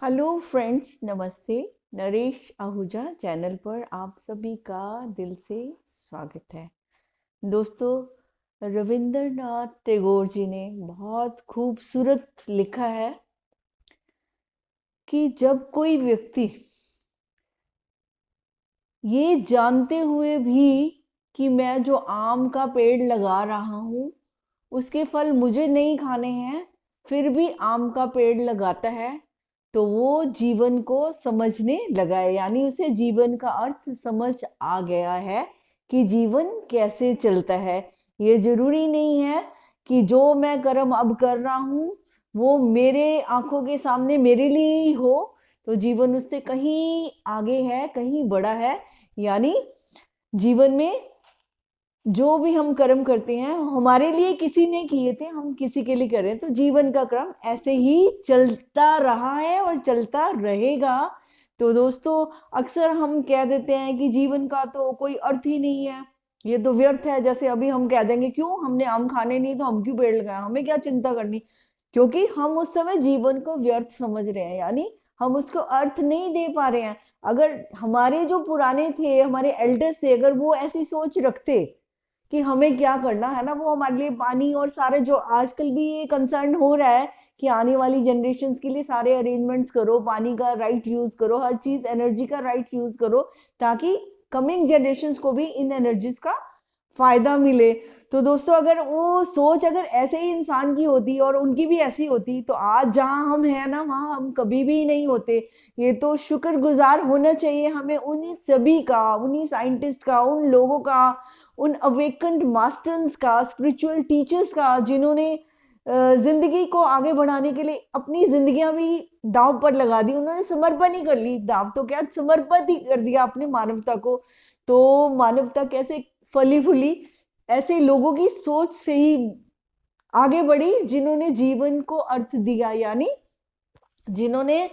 Hello friends, नमस्ते। Naresh Ahuja channel पर आप सभी का दिल से स्वागत है। दोस्तों, रविंद्रनाथ टैगोर जी ने बहुत खूबसूरत लिखा है कि जब कोई व्यक्ति ये जानते हुए भी कि मैं जो आम का पेड़ लगा रहा हूँ उसके फल मुझे नहीं खाने हैं, फिर भी आम का पेड़ लगाता है, तो वो जीवन को समझने लगा है। यानी उसे जीवन का अर्थ समझ आ गया है कि जीवन कैसे चलता है। ये जरूरी नहीं है कि जो मैं कर्म अब कर रहा हूँ वो मेरे आंखों के सामने मेरे लिए ही हो, तो जीवन उससे कहीं आगे है, कहीं बड़ा है। यानी जीवन में जो भी हम कर्म करते हैं हमारे लिए किसी ने किए थे, हम किसी के लिए करें, तो जीवन का क्रम ऐसे ही चलता रहा है और चलता रहेगा। तो दोस्तों, अक्सर हम कह देते हैं कि जीवन का तो कोई अर्थ ही नहीं है, ये तो व्यर्थ है। जैसे अभी हम कह देंगे क्यों, हमने आम खाने नहीं तो हम क्यों पेड़ लगाए, हमें क्या चिंता करनी। क्योंकि हम उस समय जीवन को व्यर्थ समझ रहे हैं, यानी हम उसको अर्थ नहीं दे पा रहे हैं। अगर हमारे जो पुराने थे, हमारे एल्डर्स थे, अगर वो ऐसी सोच रखते कि हमें क्या करना है ना, वो हमारे लिए पानी और सारे जो आजकल भी ये कंसर्न हो रहा है कि आने वाली जनरेशन के लिए सारे अरेंजमेंट्स करो, पानी का राइट यूज करो, हर चीज एनर्जी का राइट यूज करो, ताकि कमिंग जनरेशन को भी इन एनर्जीज का फायदा मिले। तो दोस्तों, अगर वो सोच अगर ऐसे ही इंसान की होती और उनकी भी ऐसी होती, तो आज जहां हम हैं ना, वहां हम कभी भी नहीं होते। ये तो शुक्रगुजार होना चाहिए हमें उन्हीं सभी का, उन्हीं साइंटिस्ट का, उन लोगों का, उन अवेकन्ड मास्टर्स का, स्पिरिचुअल टीचर्स का, जिन्होंने जिंदगी को आगे बढ़ाने के लिए अपनी जिंदगियां भी दांव पर लगा दी। उन्होंने समर्पण ही कर ली, दांव तो क्या, समर्पित ही कर दिया अपने मानवता को। तो मानवता कैसे फली फूली, ऐसे लोगों की सोच से ही आगे बढ़ी जिन्होंने जीवन को अर्थ दिया, यानी जिन्होंने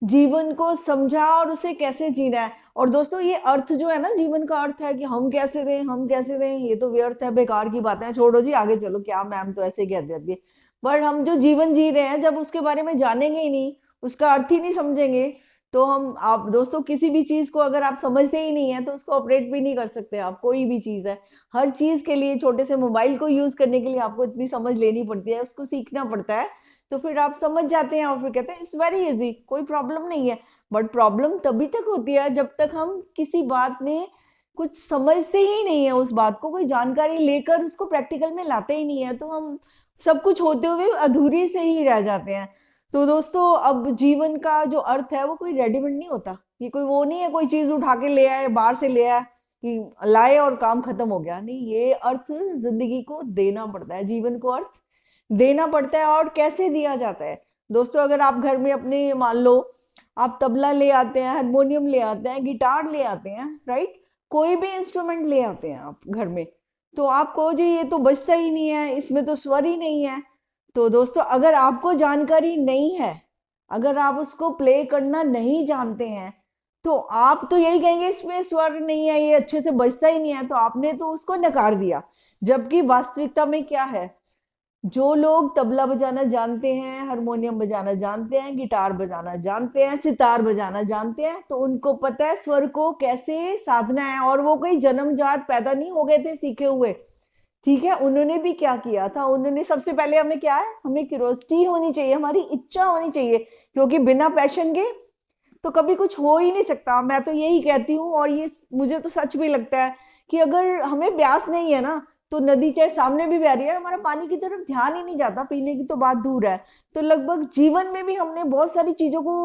जीवन को समझा और उसे कैसे जीना है। और दोस्तों, ये अर्थ जो है ना, जीवन का अर्थ है कि हम कैसे दें, हम कैसे दें, ये तो व्यर्थ है, बेकार की बातें हैं, छोड़ो जी, आगे चलो, क्या मैम तो ऐसे कह देती है। पर हम जो जीवन जी रहे हैं, जब उसके बारे में जानेंगे ही नहीं, उसका अर्थ ही नहीं समझेंगे, तो हम आप दोस्तों किसी भी चीज को अगर आप समझते ही नहीं है तो उसको ऑपरेट भी नहीं कर सकते आप। कोई भी चीज है, हर चीज के लिए, छोटे से मोबाइल को यूज करने के लिए आपको इतनी समझ लेनी पड़ती है, उसको सीखना पड़ता है। तो फिर आप समझ जाते हैं और फिर कहते हैं इट्स वेरी इजी, कोई प्रॉब्लम नहीं है। बट प्रॉब्लम तभी तक होती है जब तक हम किसी बात में कुछ समझते ही नहीं है, उस बात को कोई जानकारी लेकर उसको प्रैक्टिकल में लाते ही नहीं है, तो हम सब कुछ होते हुए अधूरे से ही रह जाते हैं। तो दोस्तों, अब जीवन का जो अर्थ है वो कोई रेडीमेड नहीं होता। ये कोई वो नहीं है, कोई चीज उठा के ले आए, बाहर से ले आए कि लाए और काम खत्म हो गया। नहीं, ये अर्थ जिंदगी को देना पड़ता है, जीवन को अर्थ देना पड़ता है। और कैसे दिया जाता है दोस्तों, अगर आप घर में अपने मान लो आप तबला ले आते हैं, हारमोनियम ले आते हैं, गिटार ले आते हैं, राइट, कोई भी इंस्ट्रूमेंट ले आते हैं आप घर में, तो आप कहो जी ये तो बजता ही नहीं है, इसमें तो स्वर ही नहीं है। तो दोस्तों, अगर आपको जानकारी नहीं है, अगर आप उसको प्ले करना नहीं जानते हैं, तो आप तो यही कहेंगे इसमें स्वर नहीं है, ये अच्छे से बजता ही नहीं है, तो आपने तो उसको नकार दिया। जबकि वास्तविकता में क्या है, जो लोग तबला बजाना जानते हैं, हारमोनियम बजाना जानते हैं, गिटार बजाना जानते हैं, सितार बजाना जानते हैं, तो उनको पता है स्वर को कैसे साधना है। और वो कोई जन्मजात पैदा नहीं हो गए थे सीखे हुए, ठीक है। उन्होंने भी क्या किया था, उन्होंने सबसे पहले, हमें क्या है, हमें क्यूरोसिटी होनी चाहिए, हमारी इच्छा होनी चाहिए, क्योंकि बिना पैशन के तो कभी कुछ हो ही नहीं सकता। मैं तो यही कहती हूँ, और ये मुझे तो सच भी लगता है कि अगर हमें प्यास नहीं है ना, तो नदी चाहे सामने भी बह रही है, हमारा पानी की तरफ ध्यान ही नहीं जाता, पीने की तो बात दूर है। तो लगभग जीवन में भी हमने बहुत सारी चीजों को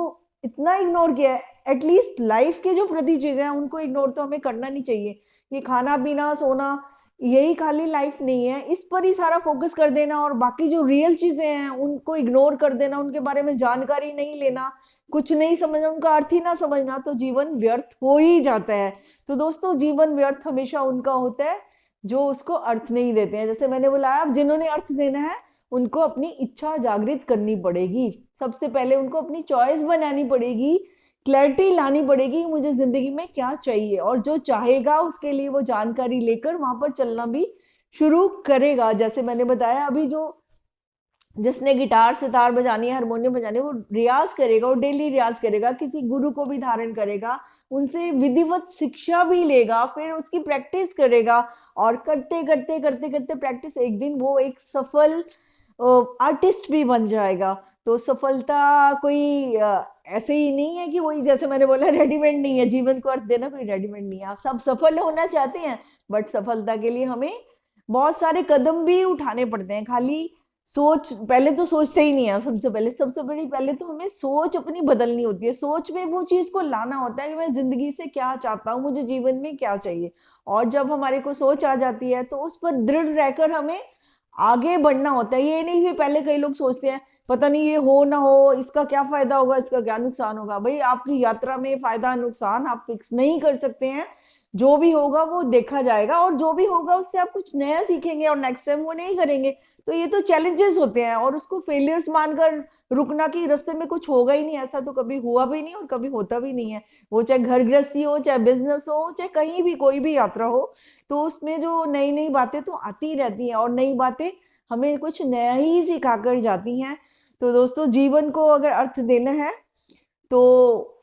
इतना इग्नोर किया है। एटलीस्ट लाइफ के जो प्रति चीजें हैं उनको इग्नोर तो हमें करना नहीं चाहिए। ये खाना पीना सोना, यही खाली लाइफ नहीं है, इस पर ही सारा फोकस कर देना और बाकी जो रियल चीजें हैं उनको इग्नोर कर देना, उनके बारे में जानकारी नहीं लेना, कुछ नहीं समझना, उनका अर्थ ही ना समझना, तो जीवन व्यर्थ हो ही जाता है। तो दोस्तों, जीवन व्यर्थ हमेशा उनका होता है जो उसको अर्थ नहीं देते हैं। जैसे मैंने बोला, अब जिन्होंने अर्थ देना है उनको अपनी इच्छा जागृत करनी पड़ेगी, सबसे पहले उनको अपनी चॉइस बनानी पड़ेगी, क्लैरिटी लानी पड़ेगी, मुझे जिंदगी में क्या चाहिए, और जो चाहेगा उसके लिए वो जानकारी लेकर वहां पर चलना भी शुरू करेगा। जैसे मैंने बताया, अभी जो जिसने गिटार सितार बजानी है, हारमोनियम बजानी है, वो रियाज करेगा, वो डेली रियाज करेगा, किसी गुरु को भी धारण करेगा, उनसे विधिवत शिक्षा भी लेगा, फिर उसकी प्रैक्टिस करेगा, और करते करते करते करते प्रैक्टिस एक दिन वो एक सफल आर्टिस्ट भी बन जाएगा। तो सफलता कोई ऐसे ही नहीं है कि वही, जैसे मैंने बोला, रेडीमेड नहीं है। जीवन को अर्थ देना कोई रेडीमेड नहीं है। आप सब सफल होना चाहते हैं, बट सफलता के लिए हमें बहुत सारे कदम भी उठाने पड़ते हैं। खाली सोच, पहले तो सोचते ही नहीं है। सबसे बड़ी पहले तो हमें सोच अपनी बदलनी होती है। सोच में वो चीज को लाना होता है कि मैं जिंदगी से क्या चाहता हूँ, मुझे जीवन में क्या चाहिए। और जब हमारे को सोच आ जाती है तो उस पर दृढ़ रहकर हमें आगे बढ़ना होता है। ये नहीं कि पहले कई लोग सोचते हैं पता नहीं ये हो ना हो, इसका क्या फायदा होगा, इसका क्या नुकसान होगा। भाई, आपकी यात्रा में फायदा नुकसान आप फिक्स नहीं कर सकते हैं। जो भी होगा वो देखा जाएगा, और जो भी होगा उससे आप कुछ नया सीखेंगे और नेक्स्ट टाइम वो नहीं करेंगे। तो ये तो चैलेंजेस होते हैं, और उसको फेलियर्स मानकर रुकना कि रास्ते में कुछ होगा ही नहीं, ऐसा तो कभी हुआ भी नहीं और कभी होता भी नहीं है। वो चाहे घर गृहस्थी हो, चाहे बिजनेस हो, चाहे कहीं भी कोई भी यात्रा हो, तो उसमें जो नई नई बातें तो आती रहती हैं, और नई बातें हमें कुछ नया ही सिखा कर जाती हैं। तो दोस्तों, जीवन को अगर अर्थ देना है तो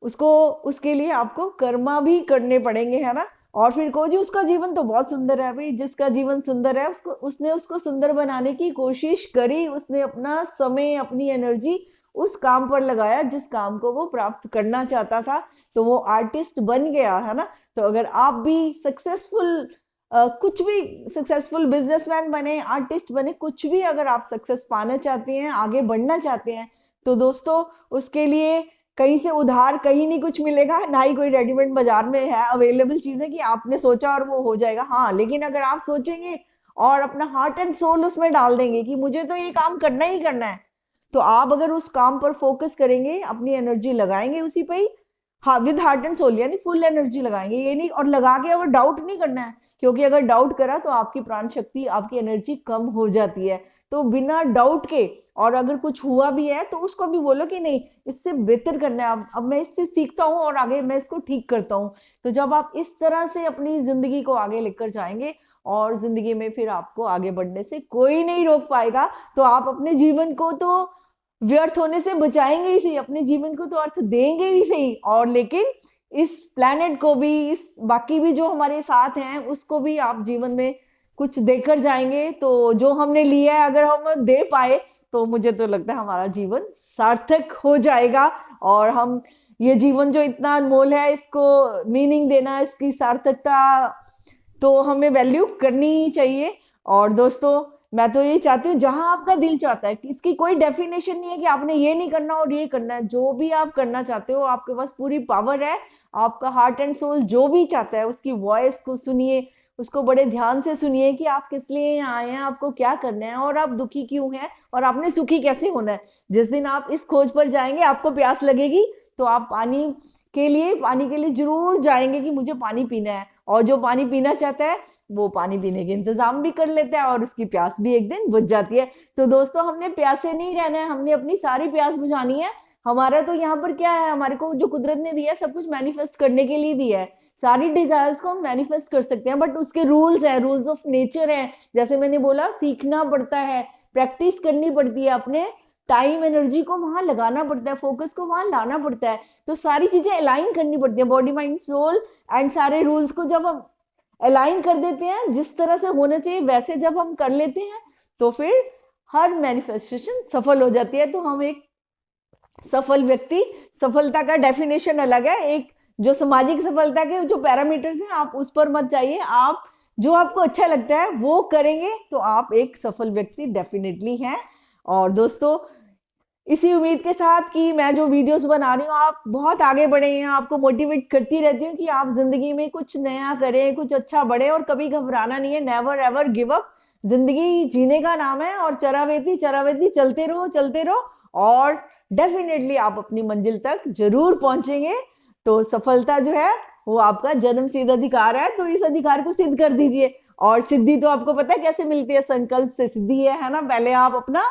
उसको, उसके लिए आपको कर्मा भी करने पड़ेंगे, है ना। और फिर कहो जी उसका जीवन तो बहुत सुंदर है। भाई, जिसका जीवन सुंदर है उसको सुंदर बनाने की कोशिश करी, उसने अपना समय, अपनी एनर्जी उस काम पर लगाया जिस काम को वो प्राप्त करना चाहता था, तो वो आर्टिस्ट बन गया, है ना। तो अगर आप भी सक्सेसफुल कुछ भी सक्सेसफुल बिजनेसमैन बने, आर्टिस्ट बने, कुछ भी अगर आप सक्सेस पाना चाहते हैं, आगे बढ़ना चाहते हैं, तो दोस्तों उसके लिए कहीं से उधार कहीं नहीं कुछ मिलेगा, ना ही कोई रेडीमेड बाजार में है अवेलेबल चीजें कि आपने सोचा और वो हो जाएगा। हाँ, लेकिन अगर आप सोचेंगे और अपना हार्ट एंड सोल उसमें डाल देंगे कि मुझे तो ये काम करना ही करना है, तो आप अगर उस काम पर फोकस करेंगे, अपनी एनर्जी लगाएंगे उसी पे ही, हाँ, विद हार्ट एंड सोल, यानी फुल एनर्जी लगाएंगे, ये नहीं, और लगा के अगर डाउट नहीं करना है, क्योंकि अगर डाउट करा तो आपकी प्राण शक्ति, आपकी एनर्जी कम हो जाती है। तो बिना डाउट के, और अगर कुछ हुआ भी है तो उसको भी बोलो कि नहीं, इससे बेहतर करना है, अब मैं इससे सीखता हूँ और आगे मैं इसको ठीक करता हूँ। तो जब आप इस तरह से अपनी जिंदगी को आगे लेकर जाएंगे, और जिंदगी में फिर आपको आगे बढ़ने से कोई नहीं रोक पाएगा। तो आप अपने जीवन को तो व्यर्थ होने से बचाएंगे ही सही, अपने जीवन को तो अर्थ देंगे ही सही, और लेकिन इस प्लेनेट को भी, इस बाकी भी जो हमारे साथ हैं उसको भी आप जीवन में कुछ देकर जाएंगे। तो जो हमने लिया है अगर हम दे पाए, तो मुझे तो लगता है हमारा जीवन सार्थक हो जाएगा। और हम ये जीवन जो इतना अनमोल है, इसको मीनिंग देना, इसकी सार्थकता तो हमें वैल्यू करनी ही चाहिए। और दोस्तों, मैं तो ये चाहती हूँ जहां आपका दिल चाहता है, कि इसकी कोई डेफिनेशन नहीं है कि आपने ये नहीं करना और ये करना है। जो भी आप करना चाहते हो, आपके पास पूरी पावर है। आपका हार्ट एंड सोल जो भी चाहता है, उसकी वॉइस को सुनिए, उसको बड़े ध्यान से सुनिए कि आप किस लिए यहाँ आए हैं, आपको क्या करना है, और आप दुखी क्यों हैं, और आपने सुखी कैसे होना है। जिस दिन आप इस खोज पर जाएंगे, आपको प्यास लगेगी, तो आप पानी के लिए जरूर जाएंगे कि मुझे पानी पीना है। और जो पानी पीना चाहता है वो पानी पीने के इंतजाम भी कर लेता है, और उसकी प्यास भी एक दिन बुझ जाती है। तो दोस्तों, हमने प्यासे नहीं रहना है, हमने अपनी सारी प्यास बुझानी है। हमारा तो यहाँ पर क्या है, हमारे को जो कुदरत ने दिया है सब कुछ मैनिफेस्ट करने के लिए दिया है। सारी डिजायर्स को हम मैनिफेस्ट कर सकते हैं, बट उसके रूल्स है, रूल्स ऑफ नेचर है। जैसे मैंने बोला, सीखना पड़ता है, प्रैक्टिस करनी पड़ती है, अपने टाइम एनर्जी को वहां लगाना पड़ता है, फोकस को वहां लाना पड़ता है। तो सारी चीजें अलाइन करनी पड़ती है, बॉडी माइंड सोल एंड सारे रूल्स को जब हम अलाइन कर देते हैं, जिस तरह से होना चाहिए वैसे जब हम कर लेते हैं, तो फिर हर मैनिफेस्टेशन सफल हो जाती है। तो हम एक सफल व्यक्ति, सफलता का डेफिनेशन अलग है, एक जो सामाजिक सफलता के जो पैरामीटर्स हैं, आप उस पर मत जाइए। आप जो आपको अच्छा लगता है वो करेंगे, तो आप एक सफल व्यक्ति डेफिनेटली हैं। और दोस्तों, इसी उम्मीद के साथ कि मैं जो वीडियोस बना रही हूँ आप बहुत आगे बढ़े हैं, आपको मोटिवेट करती रहती हूँ कि आप जिंदगी में कुछ नया करें, कुछ अच्छा बढ़े, और कभी घबराना नहीं है। Never ever give up. जिंदगी जीने का नाम है, और चरावेती चरावेती चलते रहो, चलते रहो, और डेफिनेटली आप अपनी मंजिल तक जरूर पहुंचेंगे। तो सफलता जो है वो आपका जन्म सिद्ध अधिकार है, तो इस अधिकार को सिद्ध कर दीजिए। और सिद्धि तो आपको पता है कैसे मिलती है, संकल्प से सिद्धि है ना।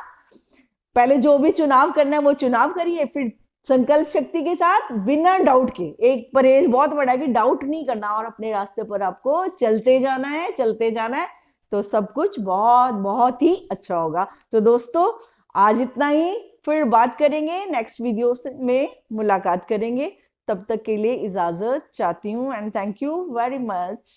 पहले जो भी चुनाव करना है वो चुनाव करिए, फिर संकल्प शक्ति के साथ बिना डाउट के, एक परहेज बहुत बड़ा है कि डाउट नहीं करना, और अपने रास्ते पर आपको चलते जाना है, चलते जाना है। तो सब कुछ बहुत बहुत ही अच्छा होगा। तो दोस्तों आज इतना ही, फिर बात करेंगे, नेक्स्ट वीडियो में मुलाकात करेंगे। तब तक के लिए इजाजत चाहती हूँ and thank you very much.